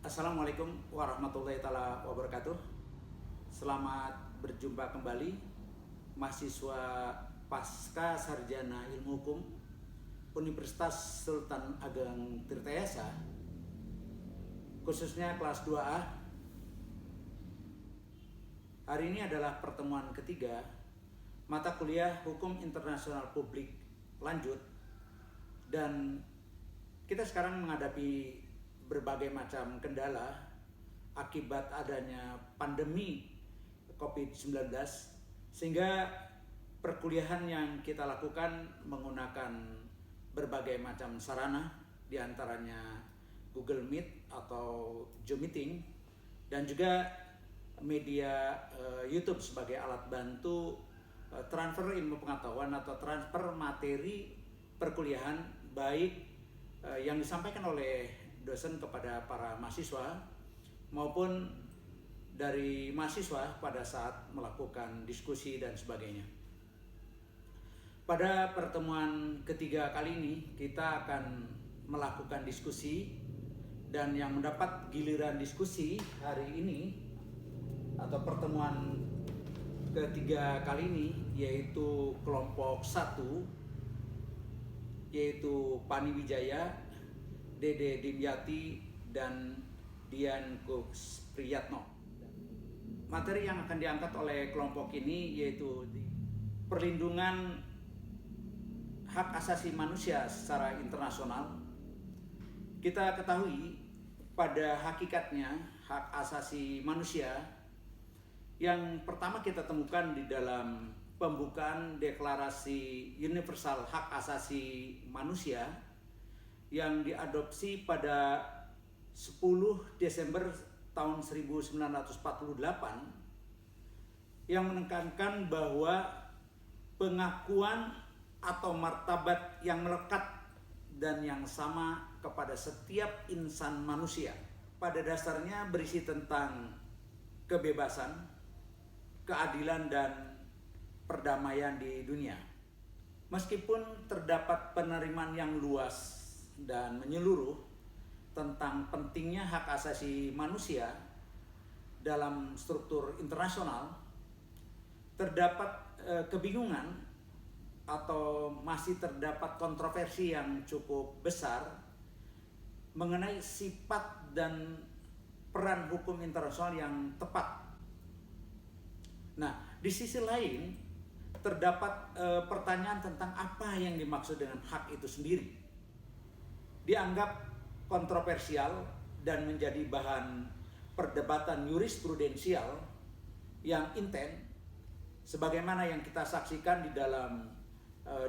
Assalamualaikum warahmatullahi taala wabarakatuh. Selamat berjumpa kembali mahasiswa Pasca Sarjana Ilmu Hukum Universitas Sultan Ageng Tirtayasa, khususnya kelas 2A. Hari ini adalah pertemuan ketiga mata kuliah Hukum Internasional Publik lanjut, dan kita sekarang menghadapi berbagai macam kendala akibat adanya pandemi COVID-19, sehingga perkuliahan yang kita lakukan menggunakan berbagai macam sarana, diantaranya Google Meet atau Zoom Meeting, dan juga media YouTube sebagai alat bantu transfer ilmu pengetahuan atau transfer materi perkuliahan, baik yang disampaikan oleh dosen kepada para mahasiswa maupun dari mahasiswa pada saat melakukan diskusi dan sebagainya. Pada pertemuan ketiga kali ini kita akan melakukan diskusi, dan yang mendapat giliran diskusi hari ini atau pertemuan ketiga kali ini yaitu kelompok 1, yaitu Fani Wijaya, Dede Dimyati, dan Dian Priyatno. Materi yang akan diangkat oleh kelompok ini yaitu perlindungan hak asasi manusia secara internasional. Kita ketahui pada hakikatnya hak asasi manusia yang pertama kita temukan di dalam pembukaan Deklarasi Universal Hak Asasi Manusia yang diadopsi pada 10 Desember tahun 1948, yang menekankan bahwa pengakuan atau martabat yang melekat dan yang sama kepada setiap insan manusia pada dasarnya berisi tentang kebebasan, keadilan, dan perdamaian di dunia. Meskipun terdapat penerimaan yang luas dan menyeluruh tentang pentingnya hak asasi manusia dalam struktur internasional, terdapat kebingungan atau masih terdapat kontroversi yang cukup besar mengenai sifat dan peran hukum internasional yang tepat. Nah, di sisi lain terdapat pertanyaan tentang apa yang dimaksud dengan hak itu sendiri. Dianggap kontroversial dan menjadi bahan perdebatan jurisprudensial yang intens, sebagaimana yang kita saksikan di dalam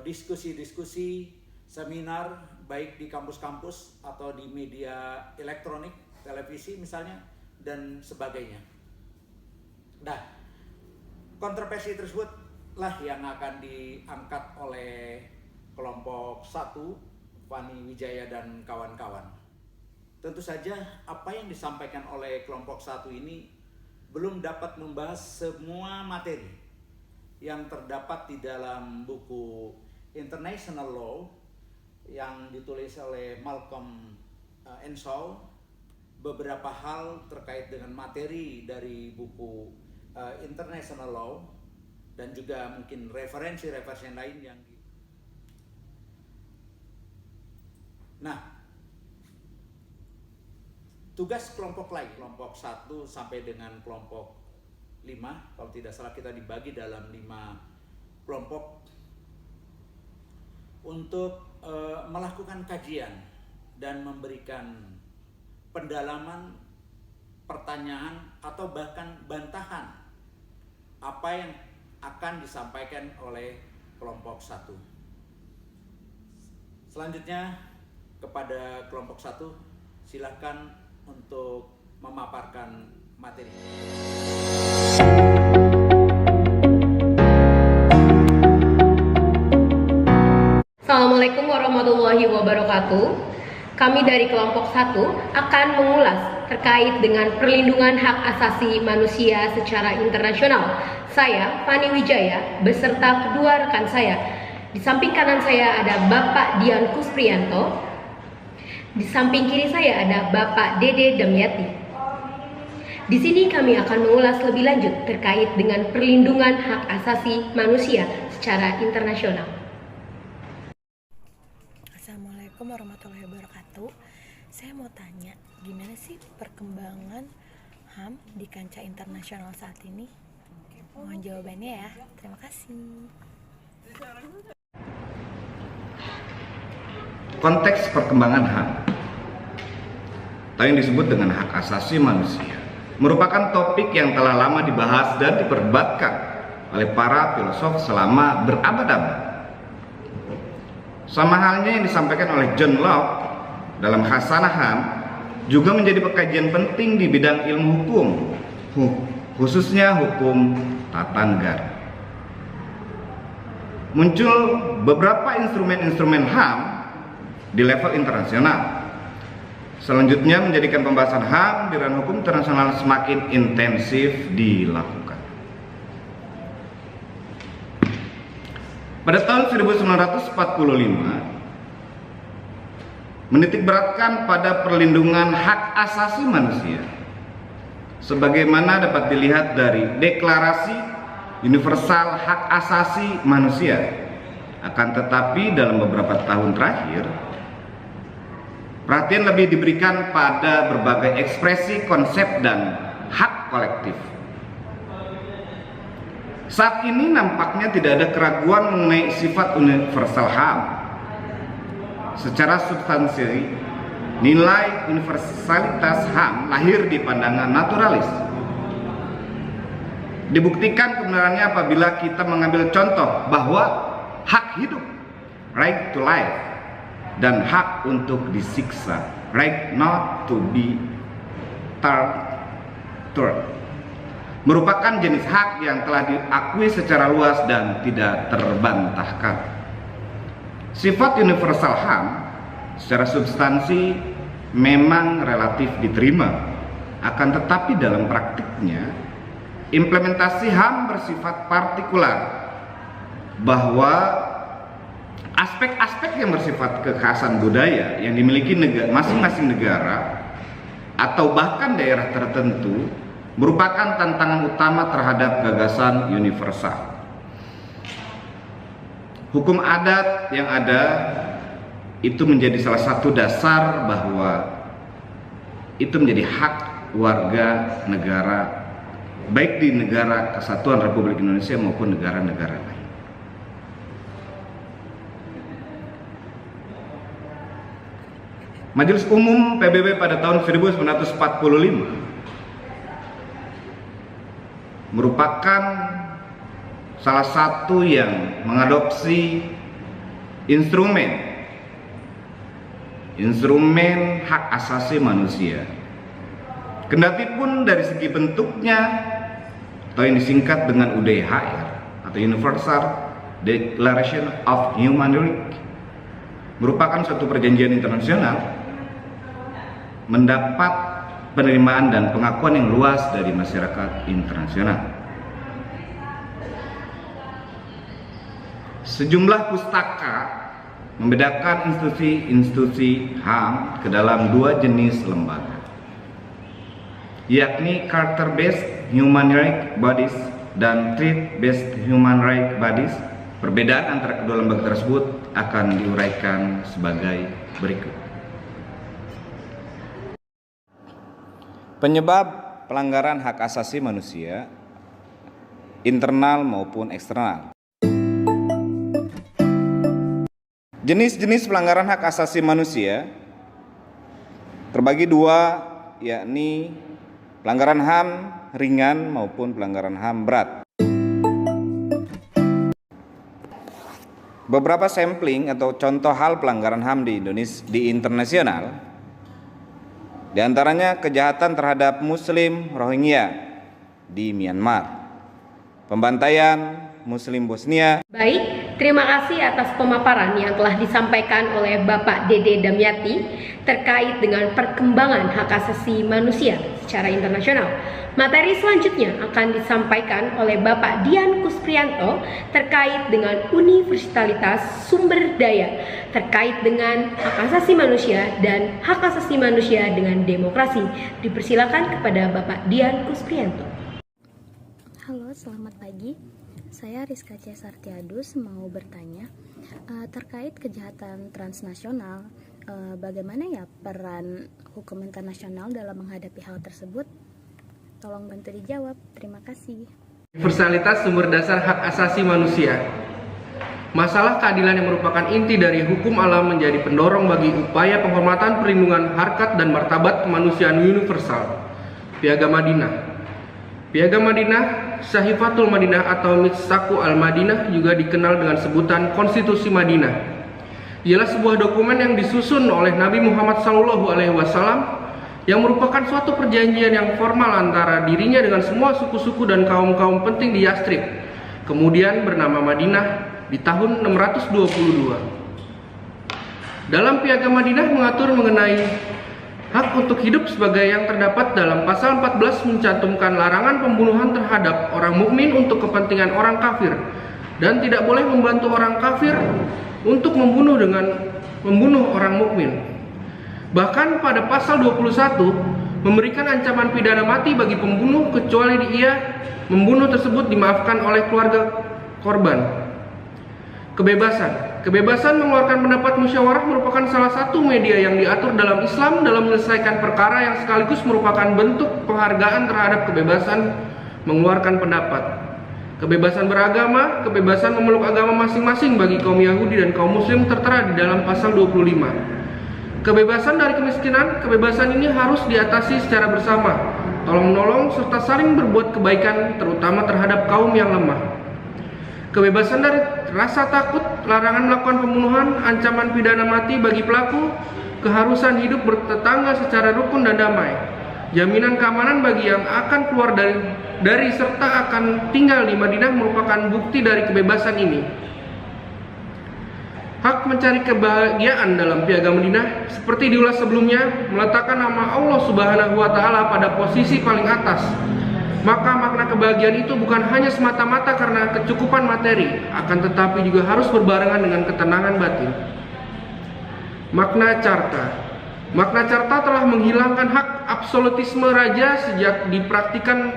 diskusi-diskusi, seminar, baik di kampus-kampus atau di media elektronik, televisi misalnya, dan sebagainya. Nah, kontroversi tersebut lah yang akan diangkat oleh kelompok 1, Fani Wijaya dan kawan-kawan. Tentu saja apa yang disampaikan oleh kelompok 1 ini belum dapat membahas semua materi yang terdapat di dalam buku International Law yang ditulis oleh Malcolm and Shaw. Beberapa hal terkait dengan materi dari buku International Law, dan juga mungkin referensi-referensi lain yang tugas kelompok lain, kelompok 1 sampai dengan kelompok 5, kalau tidak salah kita dibagi dalam 5 kelompok, untuk melakukan kajian dan memberikan pendalaman, pertanyaan, atau bahkan bantahan apa yang akan disampaikan oleh kelompok 1. Selanjutnya kepada kelompok 1, silakan untuk memaparkan materi. Assalamualaikum warahmatullahi wabarakatuh. Kami dari kelompok 1 akan mengulas terkait dengan perlindungan hak asasi manusia secara internasional. Saya, Fani Wijaya, beserta kedua rekan saya. Di samping kanan saya ada Bapak Dian Kuspriyanto, Di samping kiri saya ada Bapak Dede Damyati. Di sini kami akan mengulas lebih lanjut terkait dengan perlindungan hak asasi manusia secara internasional. Assalamualaikum warahmatullahi wabarakatuh. Saya mau tanya, gimana sih perkembangan HAM di kancah internasional saat ini? Mohon jawabannya ya. Terima kasih. Konteks perkembangan HAM atau yang disebut dengan hak asasi manusia merupakan topik yang telah lama dibahas dan diperdebatkan oleh para filosof selama berabad-abad. Sama halnya yang disampaikan oleh John Locke dalam Khasanah HAM juga menjadi kajian penting di bidang ilmu hukum, khususnya hukum tata negara. Muncul beberapa instrumen-instrumen HAM di level internasional. Selanjutnya menjadikan pembahasan HAM di ranah hukum internasional semakin intensif dilakukan. Pada tahun 1945 menitikberatkan pada perlindungan hak asasi manusia sebagaimana dapat dilihat dari Deklarasi Universal Hak Asasi Manusia. Akan tetapi dalam beberapa tahun terakhir perhatian lebih diberikan pada berbagai ekspresi konsep dan hak kolektif. Saat ini nampaknya tidak ada keraguan mengenai sifat universal HAM. Secara substansi, nilai universalitas HAM lahir di pandangan naturalis. Dibuktikan kebenarannya apabila kita mengambil contoh bahwa hak hidup, right to life, dan hak untuk disiksa, right not to be tortured, merupakan jenis hak yang telah diakui secara luas dan tidak terbantahkan. Sifat universal HAM secara substansi memang relatif diterima, akan tetapi dalam praktiknya implementasi HAM bersifat partikular, bahwa aspek-aspek yang bersifat kekhasan budaya yang dimiliki masing-masing negara atau bahkan daerah tertentu merupakan tantangan utama terhadap gagasan universal. Hukum adat yang ada itu menjadi salah satu dasar bahwa itu menjadi hak warga negara, baik di negara Kesatuan Republik Indonesia maupun negara-negara lain. Majelis Umum PBB pada tahun 1945 merupakan salah satu yang mengadopsi instrumen hak asasi manusia. Kendati pun dari segi bentuknya atau yang disingkat dengan UDHR atau Universal Declaration of Human Rights merupakan suatu perjanjian internasional, mendapat penerimaan dan pengakuan yang luas dari masyarakat internasional. Sejumlah pustaka membedakan institusi-institusi HAM ke dalam dua jenis lembaga, yakni Charter-based Human Rights Bodies dan Treaty-based Human Rights Bodies. Perbedaan antara kedua lembaga tersebut akan diuraikan sebagai berikut. Penyebab pelanggaran hak asasi manusia, internal maupun eksternal. Jenis-jenis pelanggaran hak asasi manusia terbagi dua, yakni pelanggaran HAM ringan maupun pelanggaran HAM berat. Beberapa sampling atau contoh hal pelanggaran HAM di Indonesia di internasional, di antaranya kejahatan terhadap Muslim Rohingya di Myanmar, pembantaian Muslim Bosnia. Baik, Terima kasih atas pemaparan yang telah disampaikan oleh Bapak Dede Damyati terkait dengan perkembangan hak asasi manusia secara internasional. Materi selanjutnya akan disampaikan oleh Bapak Dian Kusprianto terkait dengan universalitas sumber daya terkait dengan hak asasi manusia dan hak asasi manusia dengan demokrasi. Dipersilakan kepada Bapak Dian Kusprianto. Halo, selamat pagi. Saya Rizka C. Sartiadus mau bertanya terkait kejahatan transnasional. Bagaimana ya peran hukum internasional dalam menghadapi hal tersebut? Tolong bantu dijawab. Terima kasih. Universalitas sumber dasar hak asasi manusia. Masalah keadilan yang merupakan inti dari hukum alam menjadi pendorong bagi upaya penghormatan perlindungan harkat dan martabat kemanusiaan universal. Piagam Madinah. Piagam Madinah, Sahifatul Madinah atau Mitsaqu al-Madinah juga dikenal dengan sebutan Konstitusi Madinah. Ialah sebuah dokumen yang disusun oleh Nabi Muhammad SAW yang merupakan suatu perjanjian yang formal antara dirinya dengan semua suku-suku dan kaum-kaum penting di Yastrib, kemudian bernama Madinah di tahun 622. Dalam Piagam Madinah mengatur mengenai hak untuk hidup sebagai yang terdapat dalam pasal 14 mencantumkan larangan pembunuhan terhadap orang mukmin untuk kepentingan orang kafir dan tidak boleh membantu orang kafir untuk membunuh orang mukmin. Bahkan pada pasal 21 memberikan ancaman pidana mati bagi pembunuh kecuali ia membunuh tersebut dimaafkan oleh keluarga korban. Kebebasan mengeluarkan pendapat musyawarah merupakan salah satu media yang diatur dalam Islam dalam menyelesaikan perkara yang sekaligus merupakan bentuk penghargaan terhadap kebebasan mengeluarkan pendapat. Kebebasan beragama, kebebasan memeluk agama masing-masing bagi kaum Yahudi dan kaum Muslim tertera di dalam pasal 25. Kebebasan dari kemiskinan, kebebasan ini harus diatasi secara bersama, tolong-menolong serta saling berbuat kebaikan terutama terhadap kaum yang lemah. Kebebasan dari rasa takut, larangan melakukan pembunuhan, ancaman pidana mati bagi pelaku, keharusan hidup bertetangga secara rukun dan damai, jaminan keamanan bagi yang akan keluar dari serta akan tinggal di Madinah merupakan bukti dari kebebasan ini. Hak mencari kebahagiaan dalam Piagam Madinah seperti diulas sebelumnya meletakkan nama Allah Subhanahu wa taala pada posisi paling atas. Maka makna kebahagiaan itu bukan hanya semata-mata karena kecukupan materi, akan tetapi juga harus berbarengan dengan ketenangan batin. Makna carta telah menghilangkan hak absolutisme raja sejak dipraktikkan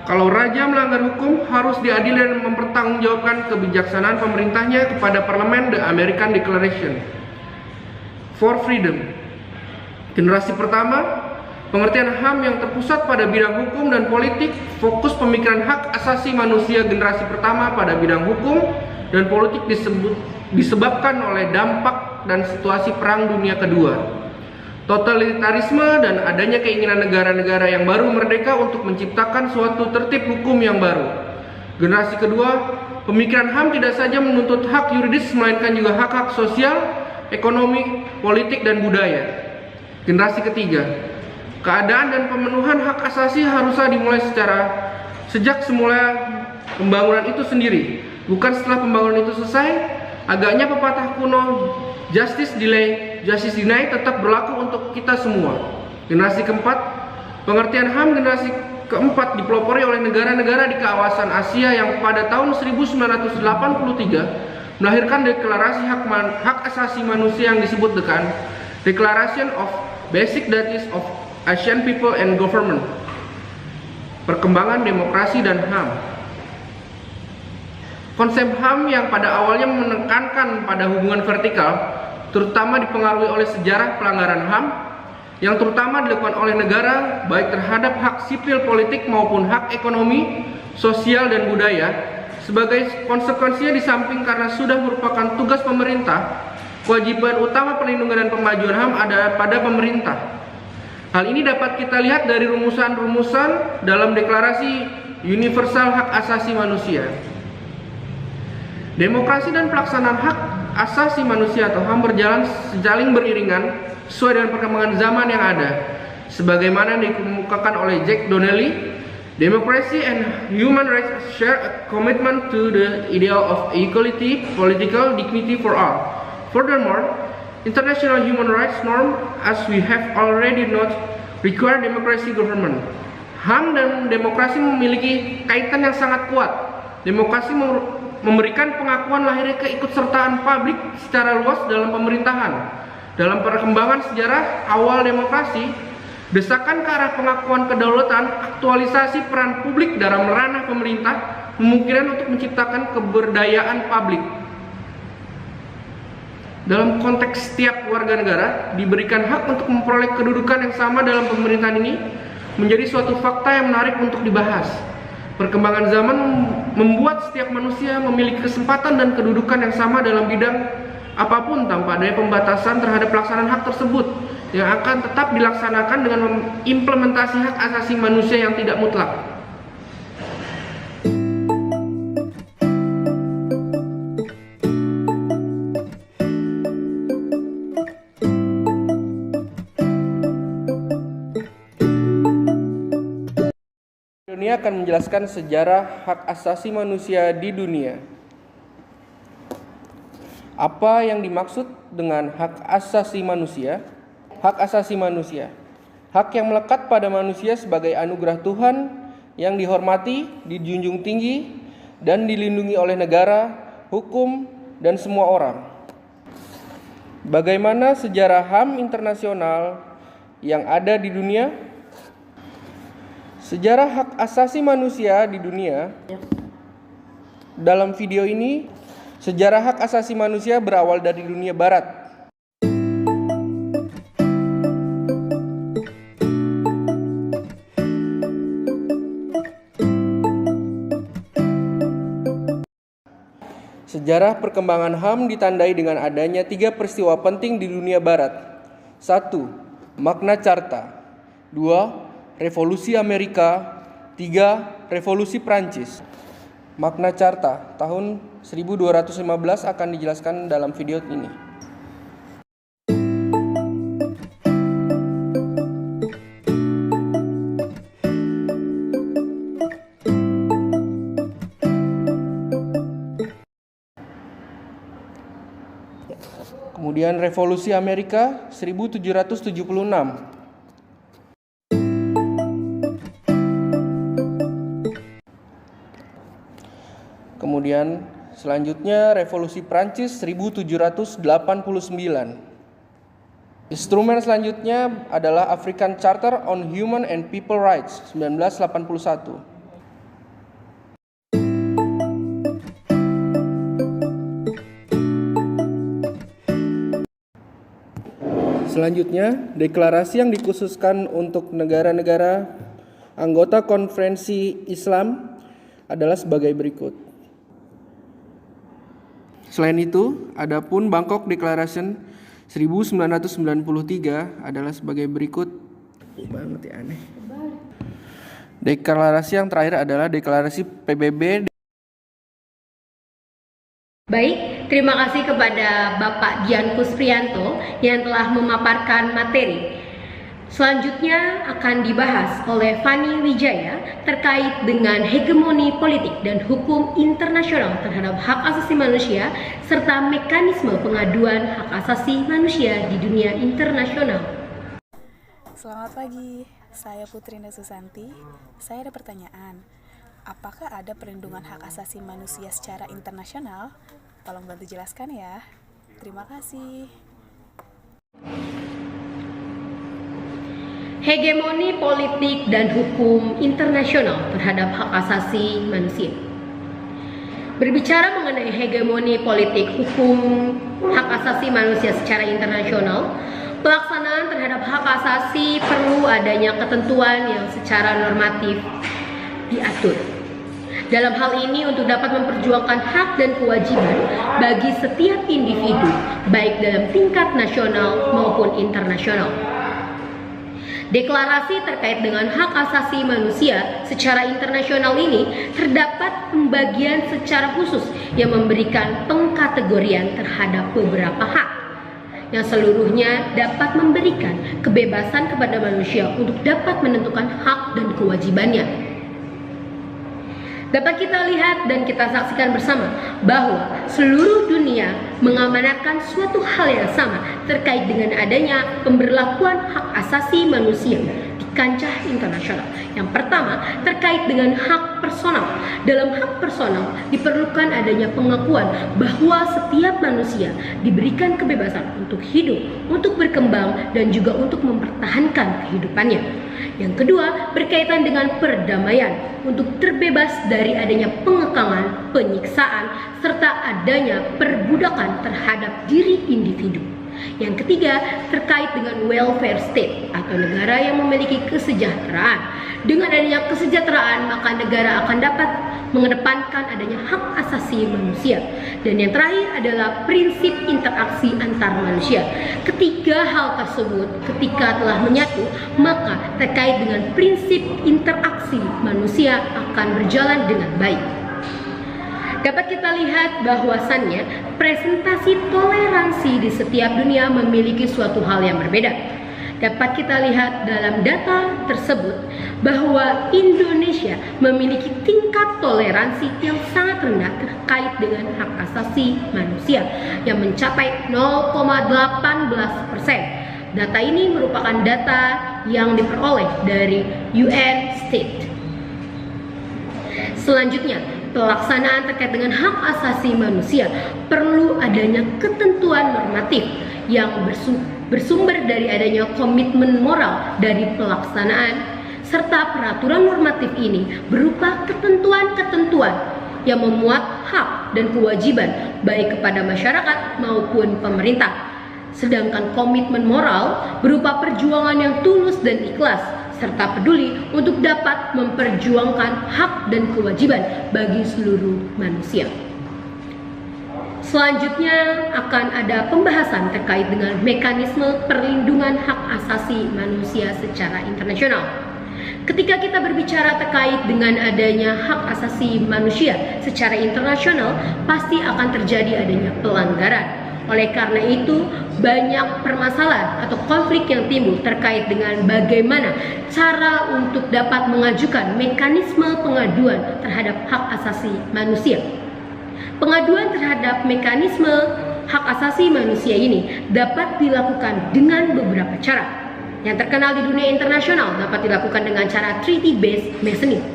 kalau raja melanggar hukum harus diadili dan mempertanggungjawabkan kebijaksanaan pemerintahnya kepada parlemen The American Declaration for Freedom. Generasi pertama, pengertian HAM yang terpusat pada bidang hukum dan politik, fokus pemikiran hak asasi manusia generasi pertama pada bidang hukum dan politik disebabkan oleh dampak dan situasi Perang Dunia Kedua, totalitarisme dan adanya keinginan negara-negara yang baru merdeka untuk menciptakan suatu tertib hukum yang baru. Generasi kedua, pemikiran HAM tidak saja menuntut hak yuridis melainkan juga hak-hak sosial, ekonomi, politik dan budaya. Generasi ketiga, keadaan dan pemenuhan hak asasi harusnya dimulai sejak semula pembangunan itu sendiri, bukan setelah pembangunan itu selesai. Agaknya pepatah kuno Justice denied tetap berlaku untuk kita semua. Generasi keempat, pengertian HAM generasi keempat dipelopori oleh negara-negara di kawasan Asia yang pada tahun 1983 melahirkan deklarasi hak asasi manusia yang disebut dengan Declaration of Basic Rights of Asian People and Government. Perkembangan demokrasi dan HAM. Konsep HAM yang pada awalnya menekankan pada hubungan vertikal terutama dipengaruhi oleh sejarah pelanggaran HAM yang terutama dilakukan oleh negara baik terhadap hak sipil politik maupun hak ekonomi, sosial dan budaya. Sebagai konsekuensinya di samping karena sudah merupakan tugas pemerintah, kewajiban utama perlindungan dan pemajuan HAM ada pada pemerintah. Hal ini dapat kita lihat dari rumusan-rumusan dalam Deklarasi Universal Hak Asasi Manusia. Demokrasi dan pelaksanaan hak asasi manusia atau HAM berjalan sejalan beriringan sesuai dengan perkembangan zaman yang ada. Sebagaimana dikemukakan oleh Jack Donnelly, Democracy and human rights share a commitment to the ideal of equality, political dignity for all. Furthermore, international human rights norms, as we have already noted, require democracy government. HAM dan demokrasi memiliki kaitan yang sangat kuat. Demokrasi memberikan pengakuan lahirnya keikutsertaan publik secara luas dalam pemerintahan. Dalam perkembangan sejarah awal demokrasi, desakan ke arah pengakuan kedaulatan, aktualisasi peran publik dalam ranah pemerintah, kemungkinan untuk menciptakan keberdayaan publik. Dalam konteks setiap warga negara diberikan hak untuk memperoleh kedudukan yang sama dalam pemerintahan ini menjadi suatu fakta yang menarik untuk dibahas. Perkembangan zaman membuat setiap manusia memiliki kesempatan dan kedudukan yang sama dalam bidang apapun tanpa adanya pembatasan terhadap pelaksanaan hak tersebut yang akan tetap dilaksanakan dengan implementasi hak asasi manusia yang tidak mutlak. Ini akan menjelaskan sejarah hak asasi manusia di dunia. Apa yang dimaksud dengan hak asasi manusia? Hak asasi manusia, hak yang melekat pada manusia sebagai anugerah Tuhan yang dihormati, dijunjung tinggi, dan dilindungi oleh negara, hukum, dan semua orang. Bagaimana sejarah HAM internasional yang ada di dunia? Sejarah hak asasi manusia di dunia. Dalam video ini, sejarah hak asasi manusia berawal dari dunia barat. Sejarah perkembangan HAM ditandai dengan adanya 3 peristiwa penting di dunia barat. 1. Magna Carta. 2. Revolusi Amerika. 3. Revolusi Prancis. Magna Carta tahun 1215 akan dijelaskan dalam video ini. Kemudian Revolusi Amerika 1776. Kemudian selanjutnya Revolusi Prancis 1789. Instrumen selanjutnya adalah African Charter on Human and People Rights 1981. Selanjutnya, deklarasi yang dikhususkan untuk negara-negara anggota Konferensi Islam adalah sebagai berikut. Selain itu, adapun Bangkok Declaration 1993 adalah sebagai berikut. Banget ya, aneh. Deklarasi yang terakhir adalah deklarasi PBB. Baik, terima kasih kepada Bapak Dian Kuspriyanto yang telah memaparkan materi. Selanjutnya akan dibahas oleh Fani Wijaya terkait dengan hegemoni politik dan hukum internasional terhadap hak asasi manusia serta mekanisme pengaduan hak asasi manusia di dunia internasional. Selamat pagi, saya Putrinda Susanti. Saya ada pertanyaan. Apakah ada perlindungan hak asasi manusia secara internasional? Tolong bantu jelaskan ya. Terima kasih. Hegemoni politik dan hukum internasional terhadap hak asasi manusia. Berbicara mengenai hegemoni politik hukum hak asasi manusia secara internasional, pelaksanaan terhadap hak asasi perlu adanya ketentuan yang secara normatif diatur. Dalam hal ini untuk dapat memperjuangkan hak dan kewajiban bagi setiap individu, baik dalam tingkat nasional maupun internasional. Deklarasi terkait dengan hak asasi manusia secara internasional ini terdapat pembagian secara khusus yang memberikan pengkategorian terhadap beberapa hak yang seluruhnya dapat memberikan kebebasan kepada manusia untuk dapat menentukan hak dan kewajibannya. Dapat kita lihat dan kita saksikan bersama bahwa seluruh dunia mengamanatkan suatu hal yang sama terkait dengan adanya pemberlakuan hak asasi manusia di kancah internasional. Yang pertama, terkait dengan hak personal. Dalam hak personal diperlukan adanya pengakuan bahwa setiap manusia diberikan kebebasan untuk hidup, untuk berkembang, dan juga untuk mempertahankan kehidupannya. Yang kedua, berkaitan dengan perdamaian, untuk terbebas dari adanya pengekangan, penyiksaan, serta adanya perbudakan terhadap diri individu. Yang ketiga, terkait dengan welfare state atau negara yang memiliki kesejahteraan. Dengan adanya kesejahteraan, maka negara akan dapat mengedepankan adanya hak asasi manusia. Dan yang terakhir adalah prinsip interaksi antar manusia. Ketiga hal tersebut ketika telah menyatu, maka terkait dengan prinsip interaksi manusia akan berjalan dengan baik. Dapat kita lihat bahwasannya presentasi toleransi di setiap dunia memiliki suatu hal yang berbeda. Dapat kita lihat dalam data tersebut bahwa Indonesia memiliki tingkat toleransi yang sangat rendah terkait dengan hak asasi manusia yang mencapai 0,18%. Data ini merupakan data yang diperoleh dari UN State. Selanjutnya, pelaksanaan terkait dengan hak asasi manusia perlu adanya ketentuan normatif yang bersumber dari adanya komitmen moral dari pelaksanaan, serta peraturan normatif ini berupa ketentuan-ketentuan yang memuat hak dan kewajiban baik kepada masyarakat maupun pemerintah. Sedangkan komitmen moral berupa perjuangan yang tulus dan ikhlas serta peduli untuk dapat memperjuangkan hak dan kewajiban bagi seluruh manusia. Selanjutnya akan ada pembahasan terkait dengan mekanisme perlindungan hak asasi manusia secara internasional. Ketika kita berbicara terkait dengan adanya hak asasi manusia secara internasional, pasti akan terjadi adanya pelanggaran. Oleh karena itu, banyak permasalahan atau konflik yang timbul terkait dengan bagaimana cara untuk dapat mengajukan mekanisme pengaduan terhadap hak asasi manusia. Pengaduan terhadap mekanisme hak asasi manusia ini dapat dilakukan dengan beberapa cara. Yang terkenal di dunia internasional dapat dilakukan dengan cara treaty-based mechanism.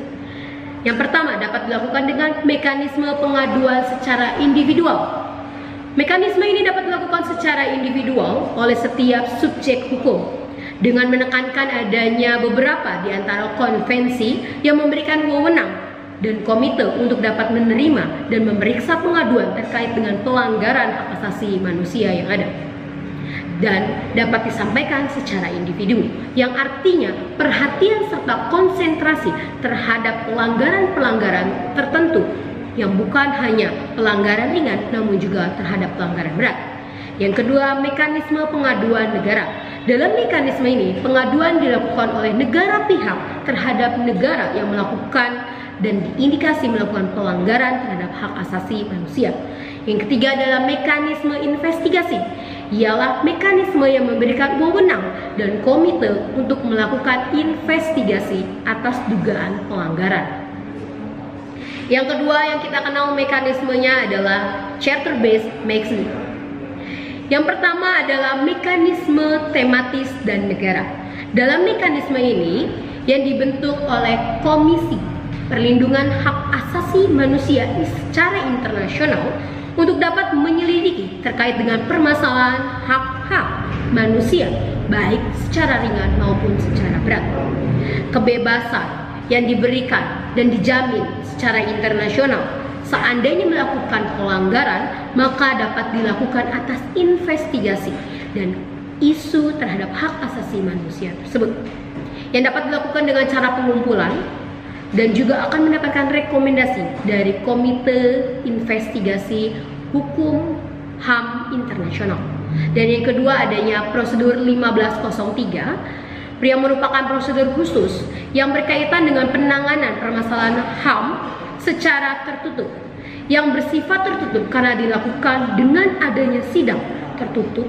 Yang pertama dapat dilakukan dengan mekanisme pengaduan secara individual. Mekanisme ini dapat dilakukan secara individual oleh setiap subjek hukum dengan menekankan adanya beberapa di antara konvensi yang memberikan wewenang dan komite untuk dapat menerima dan memeriksa pengaduan terkait dengan pelanggaran hak asasi manusia yang ada, dan dapat disampaikan secara individu, yang artinya perhatian serta konsentrasi terhadap pelanggaran-pelanggaran tertentu yang bukan hanya pelanggaran ringan namun juga terhadap pelanggaran berat. Yang kedua, mekanisme pengaduan negara. Dalam mekanisme ini, pengaduan dilakukan oleh negara pihak terhadap negara yang melakukan dan diindikasi melakukan pelanggaran terhadap hak asasi manusia. Yang ketiga adalah mekanisme investigasi. Ialah mekanisme yang memberikan wewenang dan komite untuk melakukan investigasi atas dugaan pelanggaran. Yang kedua yang kita kenal mekanismenya adalah charter-based mechanism. Yang pertama adalah mekanisme tematis dan negara. Dalam mekanisme ini yang dibentuk oleh Komisi Perlindungan Hak Asasi Manusia secara internasional untuk dapat menyelidiki terkait dengan permasalahan hak-hak manusia baik secara ringan maupun secara berat. Kebebasan yang diberikan dan dijamin secara internasional seandainya melakukan pelanggaran maka dapat dilakukan atas investigasi dan isu terhadap hak asasi manusia tersebut yang dapat dilakukan dengan cara pengumpulan dan juga akan mendapatkan rekomendasi dari Komite Investigasi Hukum HAM Internasional. Dan yang kedua adanya prosedur 1503 yang merupakan prosedur khusus yang berkaitan dengan penanganan permasalahan HAM secara tertutup, yang bersifat tertutup karena dilakukan dengan adanya sidang tertutup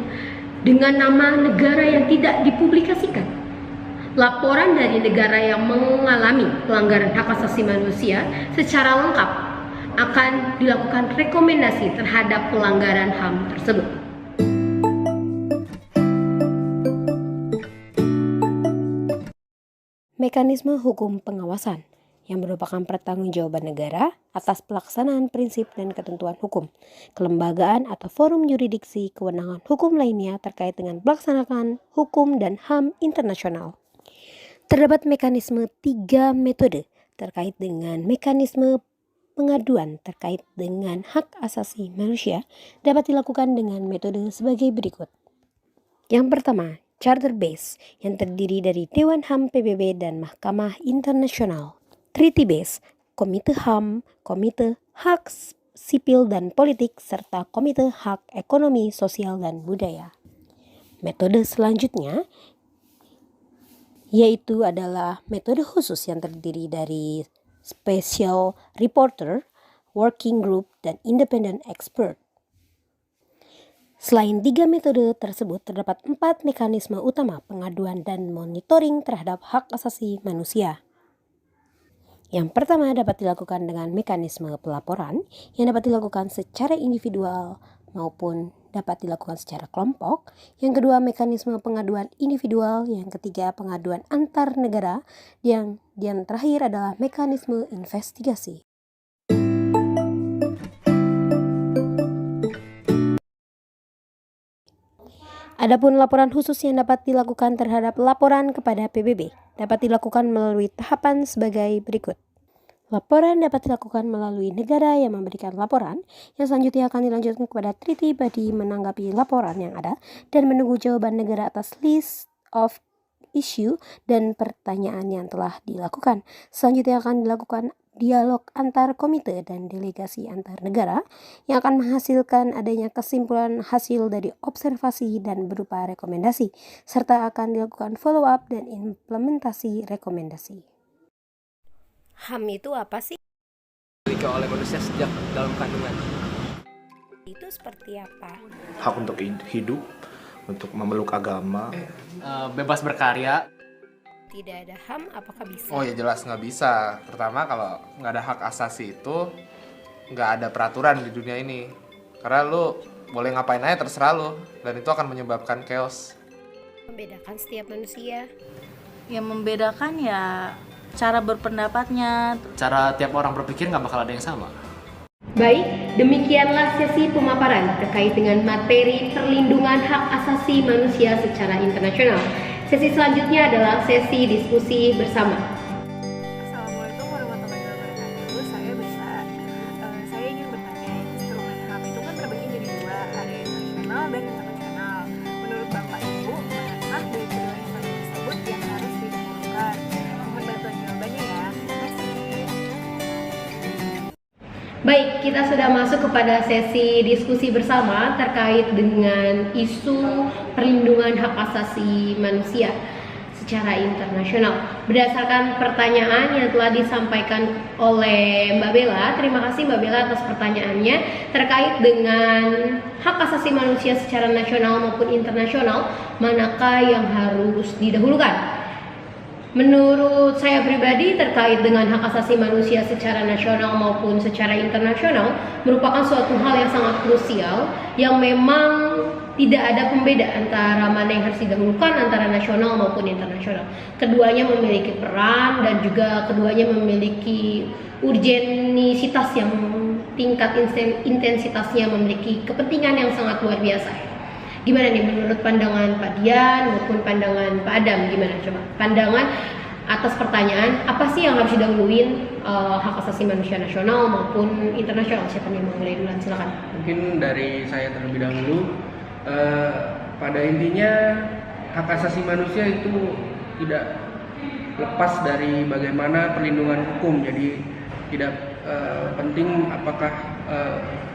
dengan nama negara yang tidak dipublikasikan. laporan dari negara yang mengalami pelanggaran hak asasi manusia secara lengkap akan dilakukan rekomendasi terhadap pelanggaran HAM tersebut. Mekanisme hukum pengawasan yang merupakan pertanggungjawaban negara atas pelaksanaan prinsip dan ketentuan hukum, kelembagaan atau forum yurisdiksi kewenangan hukum lainnya terkait dengan pelaksanaan hukum dan HAM internasional. Terdapat mekanisme 3 metode terkait dengan mekanisme pengaduan terkait dengan hak asasi manusia dapat dilakukan dengan metode sebagai berikut. Yang pertama, Charter Base yang terdiri dari Dewan HAM PBB dan Mahkamah Internasional. Treaty Base, Komite HAM, Komite Hak Sipil dan Politik, serta Komite Hak Ekonomi, Sosial, dan Budaya. Metode selanjutnya yaitu adalah metode khusus yang terdiri dari Special Reporter, Working Group, dan Independent Expert. Selain 3 metode tersebut, terdapat 4 mekanisme utama pengaduan dan monitoring terhadap hak asasi manusia. Yang pertama dapat dilakukan dengan mekanisme pelaporan yang dapat dilakukan secara individual maupun dapat dilakukan secara kelompok. Yang kedua, mekanisme pengaduan individual. Yang ketiga, pengaduan antar negara. Yang terakhir adalah mekanisme investigasi. Adapun laporan khusus yang dapat dilakukan terhadap laporan kepada PBB dapat dilakukan melalui tahapan sebagai berikut. Laporan dapat dilakukan melalui negara yang memberikan laporan, yang selanjutnya akan dilanjutkan kepada treaty body menanggapi laporan yang ada dan menunggu jawaban negara atas list of issue dan pertanyaan yang telah dilakukan. Selanjutnya akan dilakukan dialog antar komite dan delegasi antar negara yang akan menghasilkan adanya kesimpulan hasil dari observasi dan berupa rekomendasi, serta akan dilakukan follow up dan implementasi rekomendasi. HAM itu apa sih? Dimiliki oleh manusia sejak dalam kandungan. Itu seperti apa? Hak untuk hidup, untuk memeluk agama, Bebas berkarya. Tidak ada HAM, apakah bisa? Oh ya jelas nggak bisa. Pertama kalau nggak ada hak asasi itu nggak ada peraturan di dunia ini. Karena lu boleh ngapain aja terserah lu dan itu akan menyebabkan chaos. Membedakan setiap manusia. Yang membedakan ya cara berpendapatnya. Cara tiap orang berpikir nggak bakal ada yang sama. Baik, demikianlah sesi pemaparan terkait dengan materi perlindungan hak asasi manusia secara internasional. Sesi selanjutnya adalah sesi diskusi bersama. Assalamualaikum warahmatullahi wabarakatuh. Saya ingin bertanya, instrumen HAM itu kan terbagi jadi 2, ada internasional dan internasional. Menurut Bapak Ibu, manakah dari kedua instrumen tersebut yang harus didahulukan? Mohon bantuan jawabannya ya. Terima kasih. Baik, kita sudah masuk kepada sesi diskusi bersama terkait dengan isu perlindungan hak asasi manusia secara internasional. Berdasarkan pertanyaan yang telah disampaikan oleh Mbak Bella, terima kasih Mbak Bella atas pertanyaannya terkait dengan hak asasi manusia secara nasional maupun internasional, manakah yang harus didahulukan? Menurut saya pribadi terkait dengan hak asasi manusia secara nasional maupun secara internasional merupakan suatu hal yang sangat krusial yang memang tidak ada pembeda antara mana yang harus didahulukan antara nasional maupun internasional. Keduanya memiliki peran dan juga keduanya memiliki urgensitas yang tingkat intensitasnya memiliki kepentingan yang sangat luar biasa. Gimana nih menurut pandangan Pak Dian maupun pandangan Pak Adam, gimana coba pandangan atas pertanyaan apa sih yang harus didahuluin hak asasi manusia nasional maupun internasional? Siapa nih yang mau mulai duluan, silakan. Mungkin dari saya terlebih dahulu. Pada intinya hak asasi manusia itu tidak lepas dari bagaimana perlindungan hukum. Jadi tidak penting apakah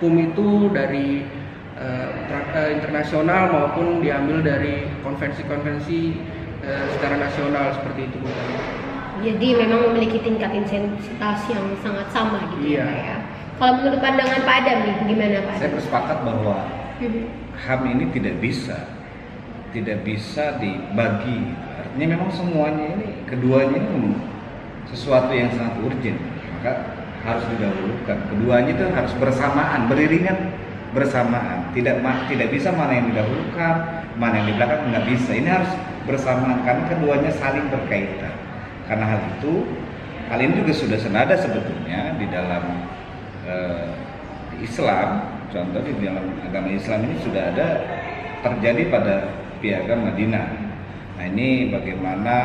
hukum itu dari internasional maupun diambil dari konvensi-konvensi secara nasional seperti itu, Bu. Jadi memang memiliki tingkat intensitas yang sangat sama gitu. Iya. Ya. Kalau menurut pandangan Pak Adam nih, gimana Pak? Saya bersepakat bahwa HAM ini tidak tidak bisa dibagi. Artinya memang semuanya ini, keduanya ini sesuatu yang sangat urgent, maka harus didahulukan. Keduanya itu harus bersamaan, beriringan bersamaan. Tidak bisa mana yang didahulukan, mana yang di belakang, nggak bisa. Ini harus bersamaan karena keduanya saling berkaitan. Karena hal ini juga sudah senada sebetulnya di dalam Islam. Contoh di dalam agama Islam ini sudah ada terjadi pada Piagam Madinah. Nah ini bagaimana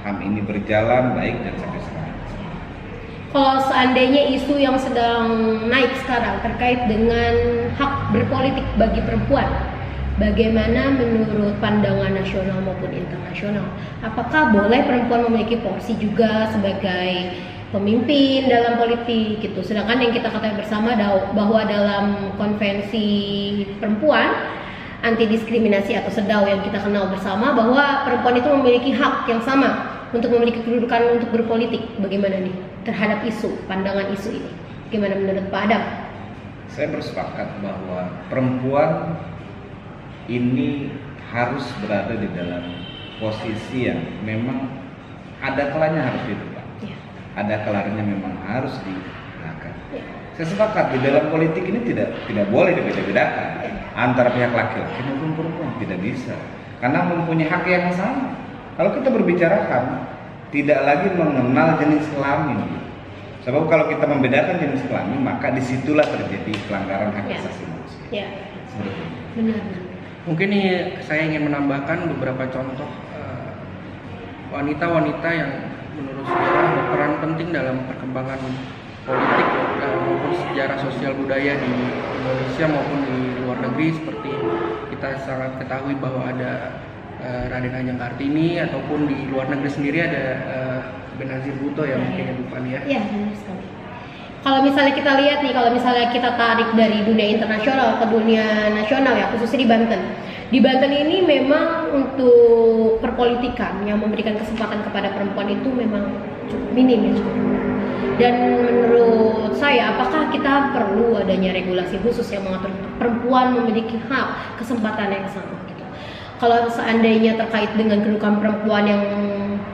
HAM ini berjalan baik dan sampai sekarang. Kalau seandainya isu yang sedang naik sekarang terkait dengan hak berpolitik bagi perempuan, bagaimana menurut pandangan nasional maupun internasional? Apakah boleh perempuan memiliki porsi juga sebagai pemimpin dalam politik gitu? Sedangkan yang kita ketahui bersama bahwa dalam konvensi perempuan anti diskriminasi atau SEDAW yang kita kenal bersama, bahwa perempuan itu memiliki hak yang sama untuk memiliki kedudukan untuk berpolitik. Bagaimana nih terhadap pandangan isu ini? Bagaimana menurut Pak Adam? Saya bersepakat bahwa perempuan ini harus berada di dalam posisi yang memang ada kalanya harus di depan, ada kalanya memang harus di belakang. Saya sepakat di dalam politik ini tidak boleh dibeda-bedakan antara pihak laki-laki maupun perempuan, tidak bisa, karena mempunyai hak yang sama. Kalau kita berbicarakan tidak lagi mengenal jenis kelamin, sebab kalau kita membedakan jenis kelamin maka disitulah terjadi pelanggaran hak asasi manusia. Seperti itu. Benar. Mungkin nih saya ingin menambahkan beberapa contoh wanita-wanita yang menurut sejarah berperan penting dalam perkembangan politik maupun sejarah sosial budaya di Indonesia maupun di luar negeri. Seperti kita sangat ketahui bahwa ada Raden Ajeng Kartini, ataupun di luar negeri sendiri ada Benazir Bhutto ya, mungkin ya Bu Fani ya. Iya, benar sekali. Kalau misalnya kita lihat nih, kalau misalnya kita tarik dari dunia internasional ke dunia nasional ya, khususnya di Banten. Di Banten ini memang untuk perpolitikan yang memberikan kesempatan kepada perempuan itu memang cukup minim ya. Dan menurut saya, apakah kita perlu adanya regulasi khusus yang mengatur perempuan memiliki hak kesempatan yang sama gitu? Kalau seandainya terkait dengan kedudukan perempuan yang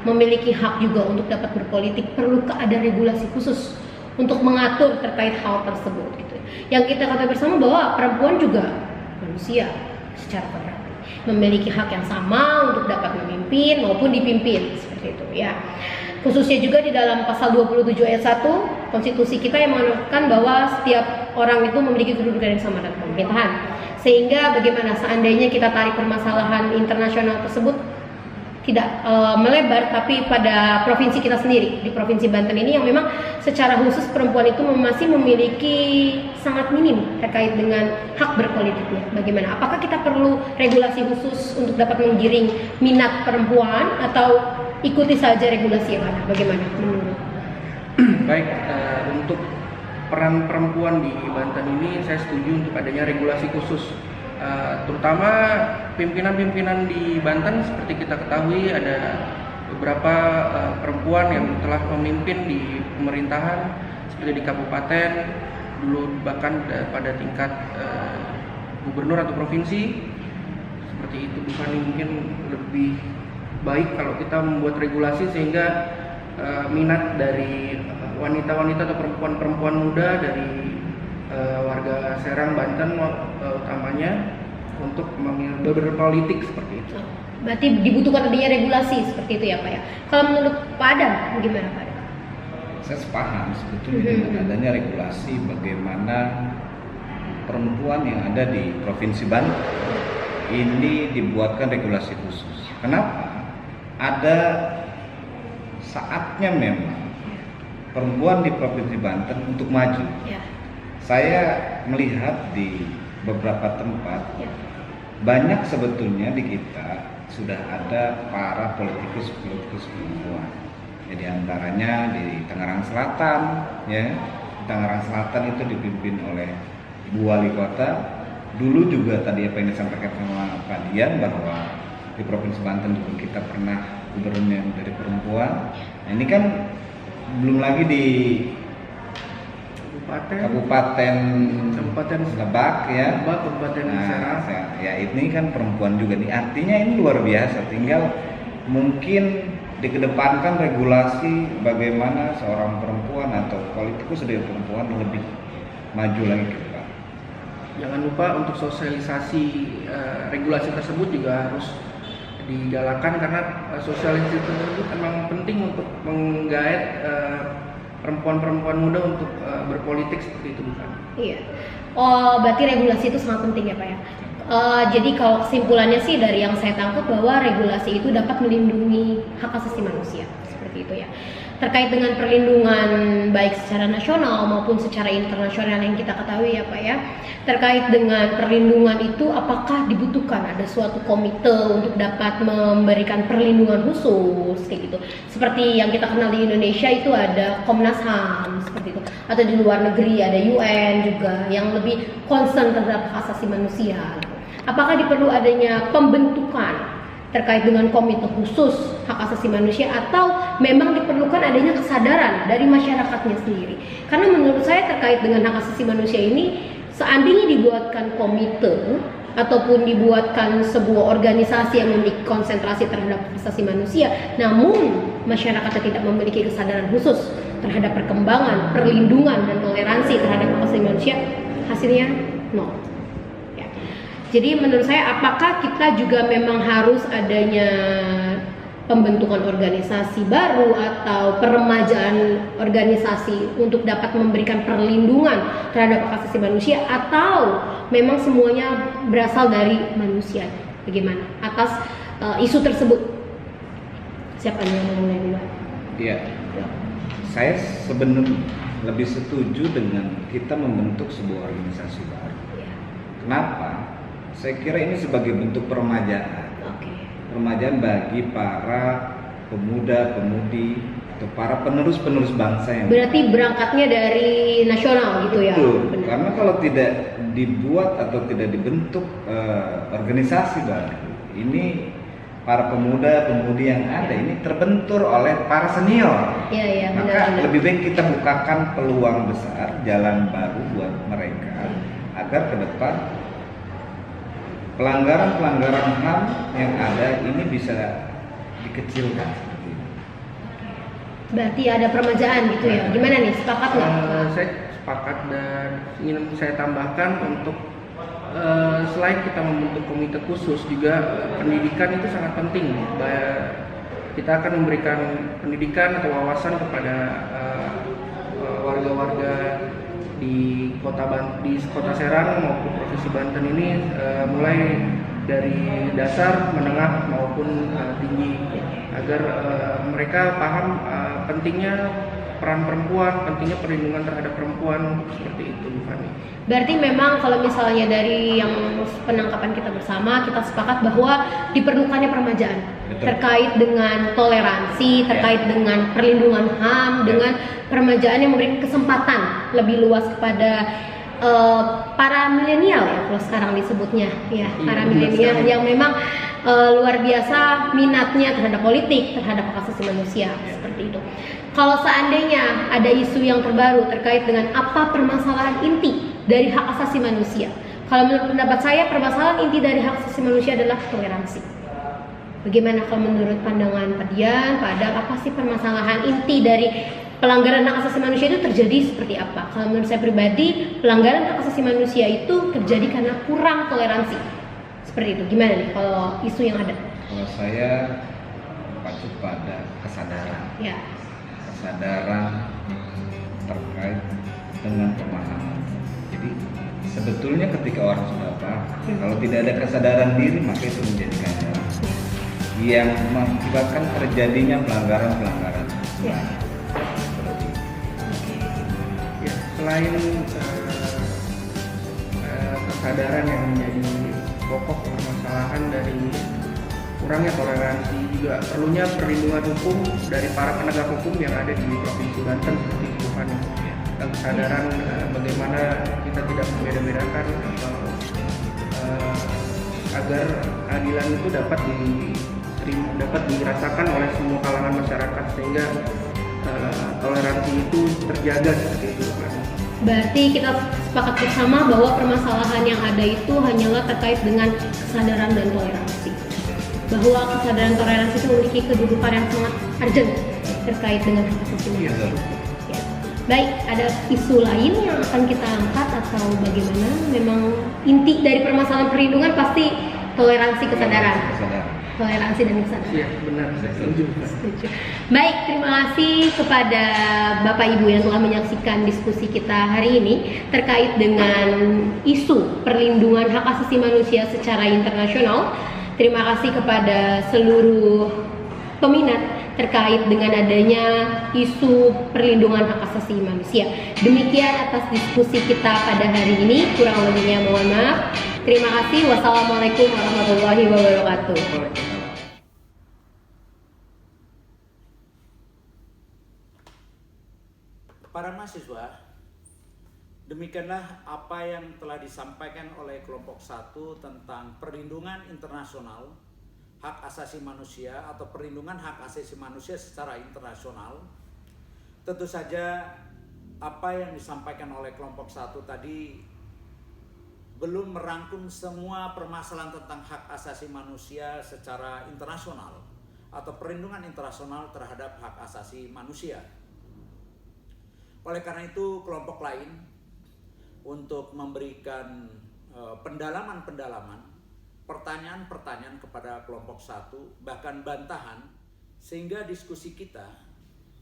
memiliki hak juga untuk dapat berpolitik, perlukah ada regulasi khusus untuk mengatur terkait hal tersebut gitu? Yang kita katakan bersama bahwa perempuan juga manusia secara kodrati, memiliki hak yang sama untuk dapat memimpin maupun dipimpin, seperti itu ya. Khususnya juga di dalam pasal 27 ayat 1 konstitusi kita yang mengatakan bahwa setiap orang itu memiliki kedudukan yang sama dalam pemerintahan. Sehingga bagaimana seandainya kita tarik permasalahan internasional tersebut tidak melebar, tapi pada provinsi kita sendiri, di Provinsi Banten ini yang memang secara khusus perempuan itu masih memiliki sangat minim terkait dengan hak berpolitiknya. Bagaimana? Apakah kita perlu regulasi khusus untuk dapat menggiring minat perempuan, atau ikuti saja regulasi yang ada? Bagaimana menurut? Baik, untuk peran perempuan di Banten ini saya setuju untuk adanya regulasi khusus, terutama pimpinan-pimpinan di Banten. Seperti kita ketahui ada beberapa perempuan yang telah memimpin di pemerintahan, seperti di kabupaten dulu, bahkan pada tingkat gubernur atau provinsi. Seperti itu, bukan mungkin lebih baik kalau kita membuat regulasi sehingga minat dari wanita-wanita atau perempuan-perempuan muda dari warga Serang, Banten utamanya untuk berpolitik seperti itu. Berarti dibutuhkan adanya regulasi seperti itu ya Pak ya. Kalau menurut Pak Adam, gimana Pak Adam? Saya sepaham sebetulnya dengan adanya regulasi bagaimana perempuan yang ada di Provinsi Banten ini dibuatkan regulasi khusus. Kenapa? Ada saatnya memang perempuan di Provinsi Banten untuk maju. Saya melihat di beberapa tempat banyak sebetulnya di kita sudah ada para politikus perempuan. Jadi antaranya di Tangerang Selatan, ya, di Tangerang Selatan itu dipimpin oleh Ibu Wali Kota. Dulu juga tadi apa yang disampaikan sama Pak Dian bahwa di Provinsi Banten juga kita pernah gubernur dari perempuan. Nah, ini kan belum lagi di Kabupaten Lebak ya. Kabupaten Serang. Ya ini kan perempuan juga nih, artinya ini luar biasa. Tinggal mungkin dikedepankan regulasi bagaimana seorang perempuan atau politikus dari perempuan lebih maju lagi ke depan. Jangan lupa untuk sosialisasi regulasi tersebut juga harus digalakan, karena sosialisasi tersebut memang penting untuk menggait perempuan-perempuan muda untuk berpolitik seperti itu, bukan? Iya. Oh, berarti regulasi itu sangat penting ya Pak ya. Jadi kalau kesimpulannya sih dari yang saya tangkap bahwa regulasi itu dapat melindungi hak asasi manusia seperti itu ya. Terkait dengan perlindungan baik secara nasional maupun secara internasional yang kita ketahui ya Pak ya. Terkait dengan perlindungan itu apakah dibutuhkan ada suatu komite untuk dapat memberikan perlindungan khusus kayak gitu. Seperti yang kita kenal di Indonesia itu ada Komnas HAM seperti itu. Atau di luar negeri ada UN juga yang lebih concern terhadap hak asasi manusia. Apakah diperlu adanya pembentukan terkait dengan komite khusus hak asasi manusia, atau memang diperlukan adanya kesadaran dari masyarakatnya sendiri? Karena menurut saya terkait dengan hak asasi manusia ini, seandainya dibuatkan komite ataupun dibuatkan sebuah organisasi yang memiliki konsentrasi terhadap hak asasi manusia, namun masyarakatnya tidak memiliki kesadaran khusus terhadap perkembangan, perlindungan, dan toleransi terhadap hak asasi manusia, hasilnya nol. Jadi menurut saya apakah kita juga memang harus adanya pembentukan organisasi baru atau peremajaan organisasi untuk dapat memberikan perlindungan terhadap hak asasi manusia, atau memang semuanya berasal dari manusia? Bagaimana atas isu tersebut? Siapa yang mau mulai dulu? Iya. Saya sebenarnya lebih setuju dengan kita membentuk sebuah organisasi baru. Kenapa? Saya kira ini sebagai bentuk peremajaan. Peremajaan bagi para pemuda-pemudi atau para penerus-penerus bangsa yang berarti berangkatnya dari nasional gitu ya. Betul. Karena kalau tidak dibuat atau tidak dibentuk organisasi baru, ini para pemuda-pemudi yang ada ini terbentur oleh para senior. Iya, Maka lebih baik kita bukakan peluang besar, jalan baru buat mereka agar ke depan pelanggaran-pelanggaran HAM yang ada ini bisa dikecilkan. Berarti ada peremajaan gitu ya? Gimana nih, sepakat nggak? Saya sepakat, dan ingin saya tambahkan untuk selain kita membentuk komite khusus, juga pendidikan itu sangat penting. Kita akan memberikan pendidikan atau wawasan kepada warga-warga di kota Serang maupun provinsi Banten ini, mulai dari dasar, menengah maupun tinggi, agar mereka paham pentingnya peran perempuan, pentingnya perlindungan terhadap perempuan, seperti itu, Fani. Berarti memang kalau misalnya dari yang penangkapan kita bersama, kita sepakat bahwa diperlukannya peremajaan. Betul. Terkait dengan toleransi, terkait dengan perlindungan HAM, dengan peremajaan yang memberikan kesempatan lebih luas kepada para milenial ya, kalau sekarang disebutnya ya, para milenial yang memang luar biasa minatnya terhadap politik, terhadap hak asasi manusia, seperti itu. Kalau seandainya ada isu yang terbaru terkait dengan apa permasalahan inti dari hak asasi manusia, kalau menurut pendapat saya permasalahan inti dari hak asasi manusia adalah toleransi. Bagaimana kalau menurut pandangan Pak Dian, Pak Adam, apa sih permasalahan inti dari pelanggaran hak asasi manusia itu terjadi seperti apa? Kalau menurut saya pribadi, pelanggaran hak asasi manusia itu terjadi karena kurang toleransi. Seperti itu. Gimana nih kalau isu yang ada? Kalau saya pacu pada kesadaran. Ya. Kesadaran terkait dengan pemahaman. Jadi sebetulnya ketika orang sudah paham, kalau tidak ada kesadaran diri, maka itu menjadi kesadaran yang mengakibatkan terjadinya pelanggaran-pelanggaran. Ya. Ya, selain kesadaran yang menjadi pokok permasalahan dari kurangnya toleransi, juga perlunya perlindungan hukum dari para penegak hukum yang ada di Provinsi Banten seperti itu, Fani. Dan kesadaran bagaimana kita tidak membeda-bedakan atau agar keadilan itu dapat dirasakan oleh semua kalangan masyarakat, sehingga toleransi itu terjaga seperti itu, Fani. Berarti kita sepakat bersama bahwa permasalahan yang ada itu hanyalah terkait dengan kesadaran dan toleransi. Bahwa kesadaran toleransi itu memiliki kedudukan yang sangat urgent terkait dengan hak asasi manusia. Ya. Baik, ada isu lain yang akan kita angkat atau bagaimana? Memang inti dari permasalahan perlindungan pasti toleransi kesadaran. Toleransi dan kesadaran. Iya, benar. Setuju. Baik, terima kasih kepada Bapak Ibu yang telah menyaksikan diskusi kita hari ini terkait dengan isu perlindungan hak asasi manusia secara internasional. Terima kasih kepada seluruh peminat terkait dengan adanya isu perlindungan hak asasi manusia. Demikian atas diskusi kita pada hari ini, kurang lebihnya mohon maaf. Terima kasih. Wassalamualaikum warahmatullahi wabarakatuh. Para mahasiswa, demikianlah apa yang telah disampaikan oleh kelompok 1 tentang perlindungan internasional hak asasi manusia atau perlindungan hak asasi manusia secara internasional. Tentu saja apa yang disampaikan oleh kelompok 1 tadi belum merangkum semua permasalahan tentang hak asasi manusia secara internasional atau perlindungan internasional terhadap hak asasi manusia. Oleh karena itu, kelompok lain untuk memberikan pendalaman-pendalaman, pertanyaan-pertanyaan kepada kelompok 1, bahkan bantahan, sehingga diskusi kita,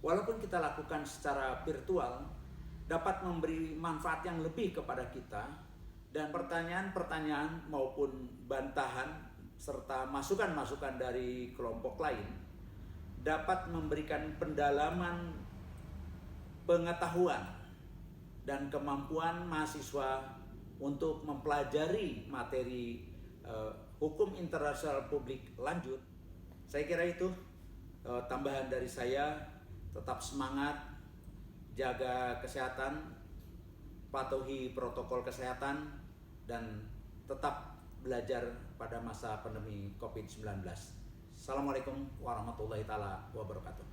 walaupun kita lakukan secara virtual, dapat memberi manfaat yang lebih kepada kita, dan pertanyaan-pertanyaan maupun bantahan serta masukan-masukan dari kelompok lain dapat memberikan pendalaman pengetahuan dan kemampuan mahasiswa untuk mempelajari materi hukum internasional publik lanjut. Saya kira itu tambahan dari saya. Tetap semangat, jaga kesehatan, patuhi protokol kesehatan, dan tetap belajar pada masa pandemi COVID-19. Assalamualaikum warahmatullahi wabarakatuh.